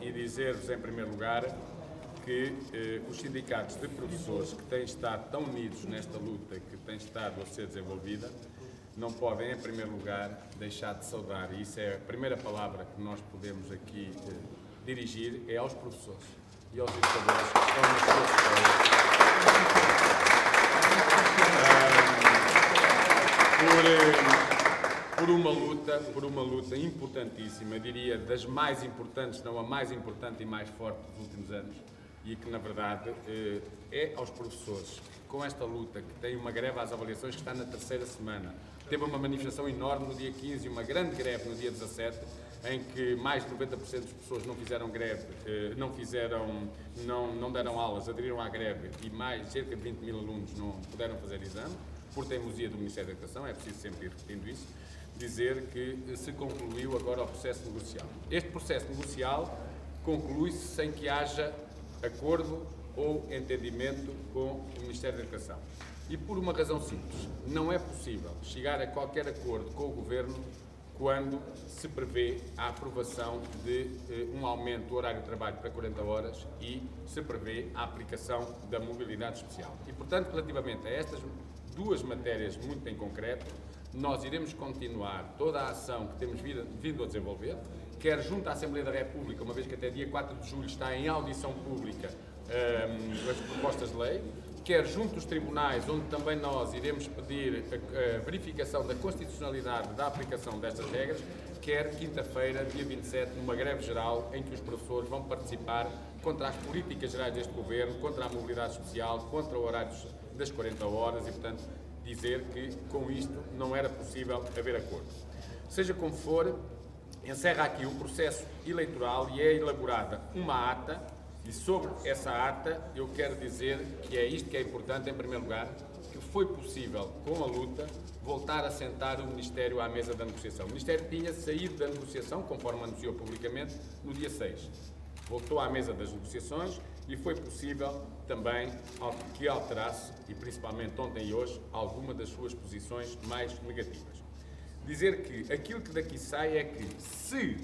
e dizer-vos, em primeiro lugar, que os sindicatos de professores que têm estado tão unidos nesta luta que tem estado a ser desenvolvida, não podem, em primeiro lugar, deixar de saudar, e isso é a primeira palavra que nós podemos aqui dirigir, é aos professores e aos educadores que estão nas suas escolas por uma luta importantíssima, diria das mais importantes, não a mais importante e mais forte dos últimos anos, e que, na verdade, é aos professores, com esta luta, que tem uma greve às avaliações que está na terceira semana. Teve uma manifestação enorme no dia 15 e uma grande greve no dia 17, em que mais de 90% das pessoas não fizeram greve, não deram aulas, aderiram à greve, e mais cerca de 20 mil alunos não puderam fazer exame, por teimosia do Ministério da Educação, é preciso sempre ir repetindo isso, dizer que se concluiu agora o processo negocial. Este processo negocial conclui-se sem que haja acordo ou entendimento com o Ministério da Educação. E por uma razão simples, não é possível chegar a qualquer acordo com o Governo quando se prevê a aprovação de um aumento do horário de trabalho para 40 horas e se prevê a aplicação da mobilidade especial. E, portanto, relativamente a estas duas matérias muito em concreto, nós iremos continuar toda a ação que temos vindo a desenvolver, quer junto à Assembleia da República, uma vez que até dia 4 de julho está em audição pública as propostas de lei, quer junto dos tribunais, onde também nós iremos pedir a verificação da constitucionalidade da aplicação destas regras, quer quinta-feira, dia 27, numa greve geral, em que os professores vão participar contra as políticas gerais deste Governo, contra a mobilidade especial, contra o horário das 40 horas e, portanto, dizer que com isto não era possível haver acordo. Seja como for, encerra aqui o processo eleitoral e é elaborada uma ata. E sobre essa ata, eu quero dizer que é isto que é importante, em primeiro lugar, que foi possível, com a luta, voltar a sentar o Ministério à mesa da negociação. O Ministério tinha saído da negociação, conforme anunciou publicamente, no dia 6. Voltou à mesa das negociações e foi possível também que alterasse, e principalmente ontem e hoje, alguma das suas posições mais negativas. Dizer que aquilo que daqui sai é que, se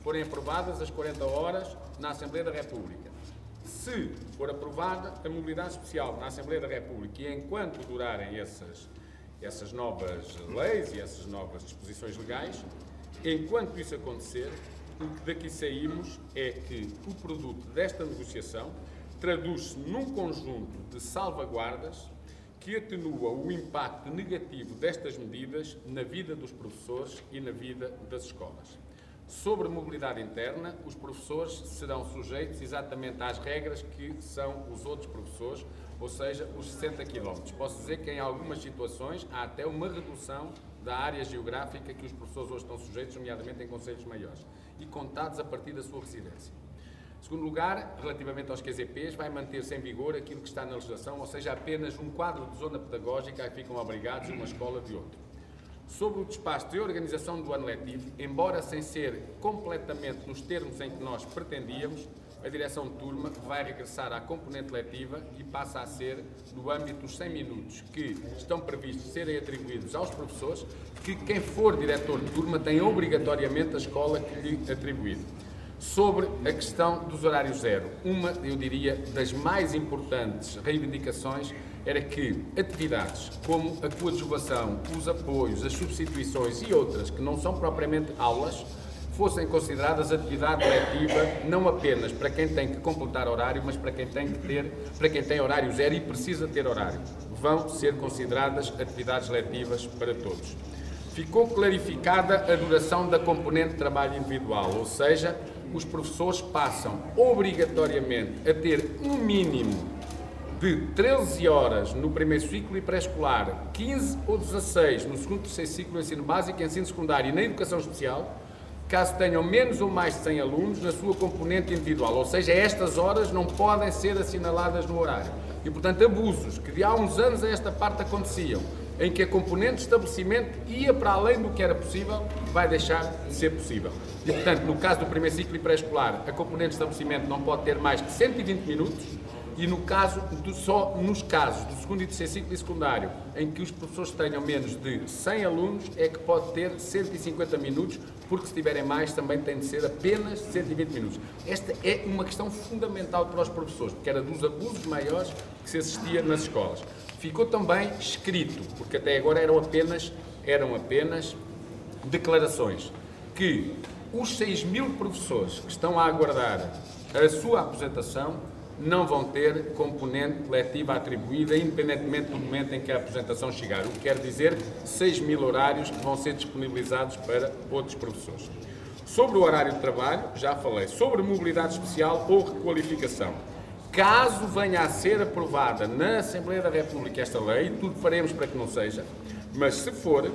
forem aprovadas as 40 horas na Assembleia da República, se for aprovada a mobilidade especial na Assembleia da República e enquanto durarem essas novas leis e essas novas disposições legais, enquanto isso acontecer, o que daqui saímos é que o produto desta negociação traduz-se num conjunto de salvaguardas que atenua o impacto negativo destas medidas na vida dos professores e na vida das escolas. Sobre mobilidade interna, os professores serão sujeitos exatamente às regras que são os outros professores, ou seja, os 60 km. Posso dizer que em algumas situações há até uma redução da área geográfica que os professores hoje estão sujeitos, nomeadamente em concelhos maiores, e contados a partir da sua residência. Em segundo lugar, relativamente aos QZPs, vai manter-se em vigor aquilo que está na legislação, ou seja, apenas um quadro de zona pedagógica a que ficam obrigados uma escola de outra. Sobre o despacho de organização do ano letivo, embora sem ser completamente nos termos em que nós pretendíamos, a direção de turma vai regressar à componente letiva e passa a ser no âmbito dos 100 minutos que estão previstos serem atribuídos aos professores, que quem for diretor de turma tem obrigatoriamente a escola que lhe atribuir. Sobre a questão dos horários zero, uma, eu diria, das mais importantes reivindicações era que atividades como a coadjuvação, os apoios, as substituições e outras que não são propriamente aulas fossem consideradas atividade letiva não apenas para quem tem que completar horário, mas para quem tem horário zero e precisa ter horário. Vão ser consideradas atividades letivas para todos. Ficou clarificada a duração da componente de trabalho individual, ou seja, os professores passam obrigatoriamente a ter um mínimo de 13 horas no primeiro ciclo e pré-escolar, 15 ou 16 no segundo e terceiro ciclo do ensino básico, ensino secundário e na educação especial, caso tenham menos ou mais de 100 alunos na sua componente individual, ou seja, estas horas não podem ser assinaladas no horário. E, portanto, abusos que de há uns anos a esta parte aconteciam, em que a componente de estabelecimento ia para além do que era possível, vai deixar de ser possível. E, portanto, no caso do primeiro ciclo e pré-escolar, a componente de estabelecimento não pode ter mais de 120 minutos, E só nos casos do segundo e terceiro ciclo e secundário, em que os professores tenham menos de 100 alunos, é que pode ter 150 minutos, porque se tiverem mais também tem de ser apenas 120 minutos. Esta é uma questão fundamental para os professores, porque era dos abusos maiores que se assistia nas escolas. Ficou também escrito, porque até agora eram apenas declarações, que os 6.000 professores que estão a aguardar a sua aposentação não vão ter componente letiva atribuída, independentemente do momento em que a aposentação chegar. O que quer dizer 6.000 horários que vão ser disponibilizados para outros professores. Sobre o horário de trabalho, já falei. Sobre mobilidade especial ou requalificação. Caso venha a ser aprovada na Assembleia da República esta lei, tudo faremos para que não seja, mas se for,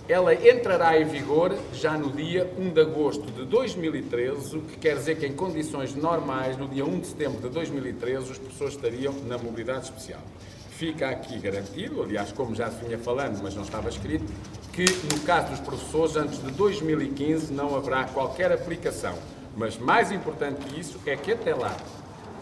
ela entrará em vigor já no dia 1 de agosto de 2013, o que quer dizer que em condições normais, no dia 1 de setembro de 2013, os professores estariam na mobilidade especial. Fica aqui garantido, aliás, como já se vinha falando, mas não estava escrito, que no caso dos professores, antes de 2015, não haverá qualquer aplicação. Mas mais importante que isso é que até lá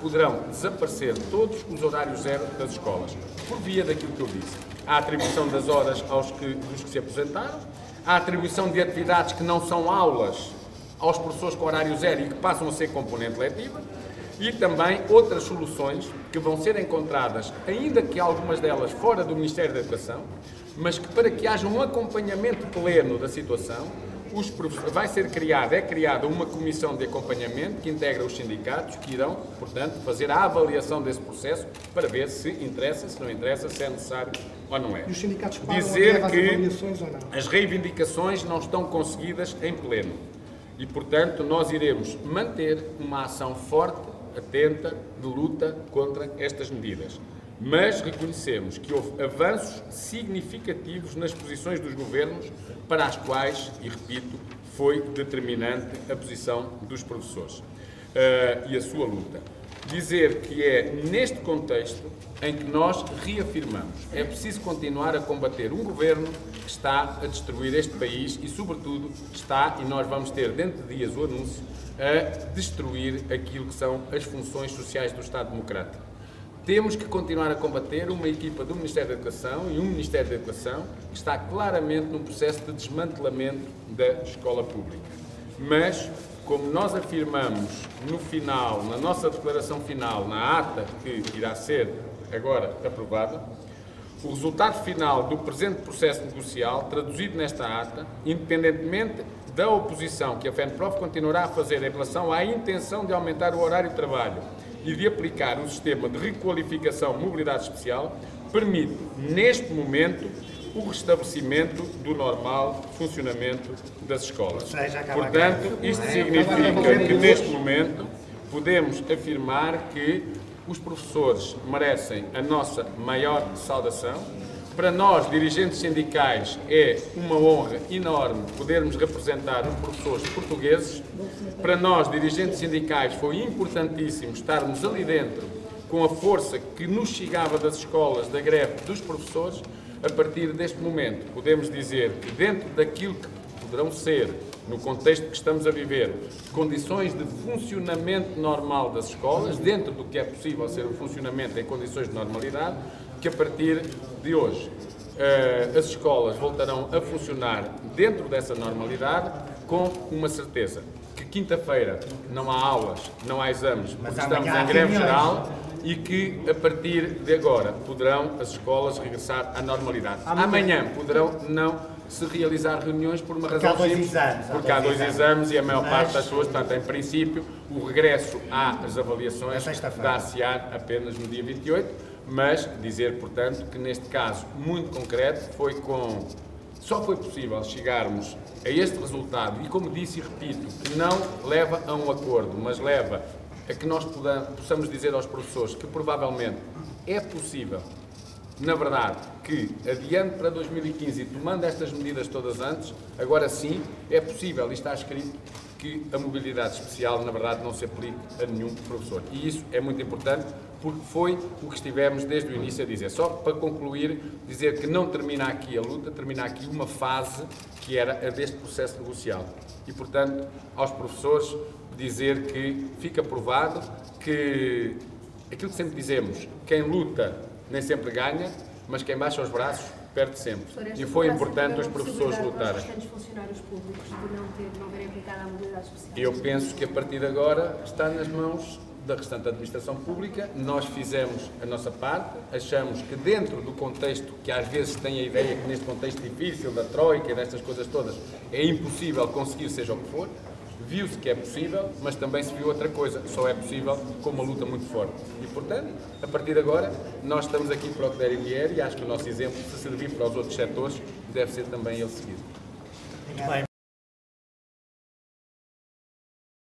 poderão desaparecer todos os horários zero das escolas, por via daquilo que eu disse. A atribuição das horas dos que se aposentaram, a atribuição de atividades que não são aulas aos professores com horário zero e que passam a ser componente letiva, e também outras soluções que vão ser encontradas, ainda que algumas delas fora do Ministério da Educação, mas que para que haja um acompanhamento pleno da situação, é criada uma comissão de acompanhamento que integra os sindicatos, que irão, portanto, fazer a avaliação desse processo para ver se interessa, se não interessa, se é necessário ou não é. E os sindicatos param dizer as que avaliações ou não? As reivindicações não estão conseguidas em pleno e, portanto, nós iremos manter uma ação forte, atenta, de luta contra estas medidas. Mas reconhecemos que houve avanços significativos nas posições dos governos, para as quais, e repito, foi determinante a posição dos professores e a sua luta. Dizer que é neste contexto em que nós reafirmamos, é preciso continuar a combater um governo que está a destruir este país e, sobretudo, e nós vamos ter dentro de dias o anúncio, a destruir aquilo que são as funções sociais do Estado Democrático. Temos que continuar a combater uma equipa do Ministério da Educação e um Ministério da Educação que está claramente num processo de desmantelamento da escola pública. Mas, como nós afirmamos no final, na nossa declaração final, na ata que irá ser agora aprovada, o resultado final do presente processo negocial, traduzido nesta ata, independentemente da oposição que a FENPROF continuará a fazer em relação à intenção de aumentar o horário de trabalho e de aplicar um sistema de requalificação mobilidade especial, permite, neste momento, o restabelecimento do normal funcionamento das escolas. Portanto, isto significa que, neste momento, podemos afirmar que os professores merecem a nossa maior saudação. Para nós, dirigentes sindicais, é uma honra enorme podermos representar os professores portugueses. Para nós, dirigentes sindicais, foi importantíssimo estarmos ali dentro com a força que nos chegava das escolas, da greve dos professores. A partir deste momento, podemos dizer que dentro daquilo que poderão ser, no contexto que estamos a viver, condições de funcionamento normal das escolas, dentro do que é possível ser o funcionamento em condições de normalidade, que a partir de hoje as escolas voltarão a funcionar dentro dessa normalidade com uma certeza, que quinta-feira não há aulas, não há exames, porque estamos em greve geral e que a partir de agora poderão as escolas regressar à normalidade. Amanhã poderão não se realizar reuniões por uma razão simples, porque há dois exames e a maior parte das pessoas, portanto, em princípio, o regresso às avaliações dar-se-á apenas no dia 28, mas dizer, portanto, que neste caso muito concreto só foi possível chegarmos a este resultado e, como disse e repito, não leva a um acordo, mas leva a que nós possamos dizer aos professores que provavelmente é possível, na verdade, que adiante para 2015 e tomando estas medidas todas antes, agora sim é possível, e está escrito, que a mobilidade especial, na verdade, não se aplique a nenhum professor. E isso é muito importante, porque foi o que estivemos desde o início a dizer. Só para concluir, dizer que não termina aqui a luta, termina aqui uma fase que era a deste processo negocial. E, portanto, aos professores, dizer que fica provado que aquilo que sempre dizemos, quem luta nem sempre ganha, mas quem baixa os braços perde sempre. E foi importante os professores lutarem. Os funcionários públicos de não verem aplicada a mobilidade especial. Eu penso que a partir de agora está nas mãos da restante administração pública. Nós fizemos a nossa parte, achamos que dentro do contexto, que às vezes tem a ideia que neste contexto difícil da Troika e destas coisas todas, é impossível conseguir seja o que for, viu-se que é possível, mas também se viu outra coisa, só é possível com uma luta muito forte. E, portanto, a partir de agora, nós estamos aqui para o que der e vier e acho que o nosso exemplo, se servir para os outros setores, deve ser também ele seguido. Muito bem.